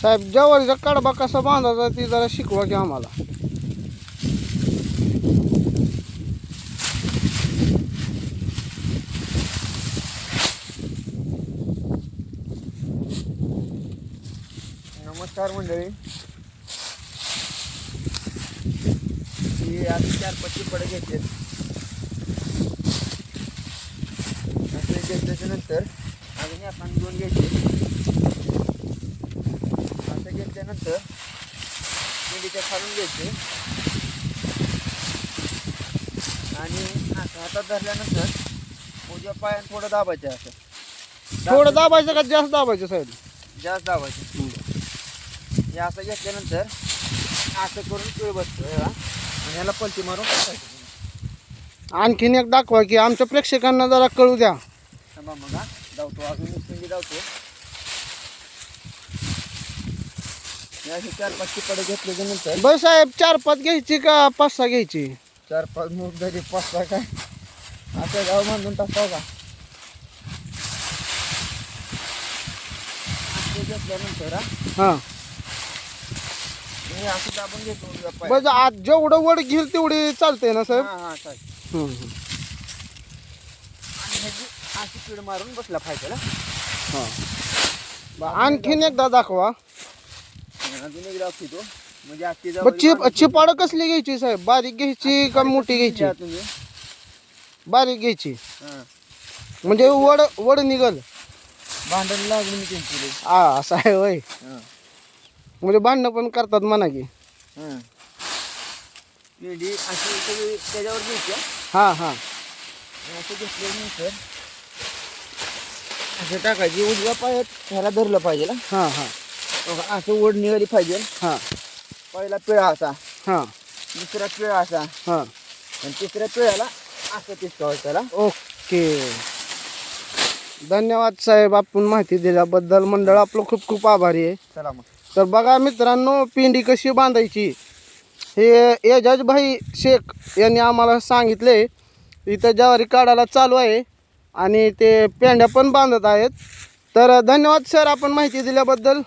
साहेब ज्वारीचा कडबा कसा बांधायचा ते जरा शिकवा की आम्हाला. नमस्कार मंडळी. ही आधी 4-5 पडे घेतले. असे घेतल्याच्यानंतर अजून आपण 2 घ्यायचे. असं घेतल्यानंतर पिंडीच्या खालून घ्यायचे आणि हातात धरल्यानंतर उजव्या पायाने थोडं दाबायचं. असं थोडं दाबायचं का जास्त दाबायचं साहेब? जास्त दाबायचं. हे असं घेतल्यानंतर असं करून पिळ बसतो आणि ह्याला पलटी मारून टाकायचं. आणखीन एक दाखवा की आमच्या प्रेक्षकांना जरा कळू द्या. थांबा मग धावतो, अजून एक पिंडी धावतो. या 4-5 पडे घेतल्याच्या नंतर बरं साहेब 4-5 घ्यायची का 5-6 घ्यायची? 4-5 मूग झाली, 5-6 काय असं गाव बांधून टाकता का? असं घेतल्यानंतर हां हे असं दाबून घेतो. बरं आज जेवढं वड घेईल तेवढी चालते ना साहेब? हां चालेल. आणि ह्याची अशी पिळ मारून बसला फायद्याला. हां आणखीन एकदा दाखवा. अजून एक दाखवतो म्हणजे आजची चिपाड कसली घ्यायची साहेब? बारीक घ्यायची का मोठी घ्यायची? तुम्ही बारीक घ्यायची हां म्हणजे वड वड निघल. भांडण लागून मी त्यांची. हा असं आहे होय. हां म्हणजे भांडणं पण करतात म्हणा की. हां पिढी अशी सगळी त्याच्यावर घ्यायची. हां हां असं घेतल्यानंतर असं टाकायची. उजव्या पायात ह्याला धरलं पाहिजे ना. हां हां असं ओढ निघाली पाहिजे. हां पहिला पिळा असा, हां दुसरा पिळा असा हां आणि तिसऱ्या पिळ्याला असं तिसकावं त्याला. ओके. धन्यवाद साहेब आपण माहिती दिल्याबद्दल. मंडळ आपलं खूप खूप आभारी आहे. चला मग. तर बघा मित्रांनो पिंडी कशी बांधायची हे एजाजभाई शेख यांनी आम्हाला सांगितले. इथं ज्वारी काढायला चालू आहे आणि ते पेंड्या पण बांधत आहेत. तर धन्यवाद सर आपण माहिती दिल्याबद्दल.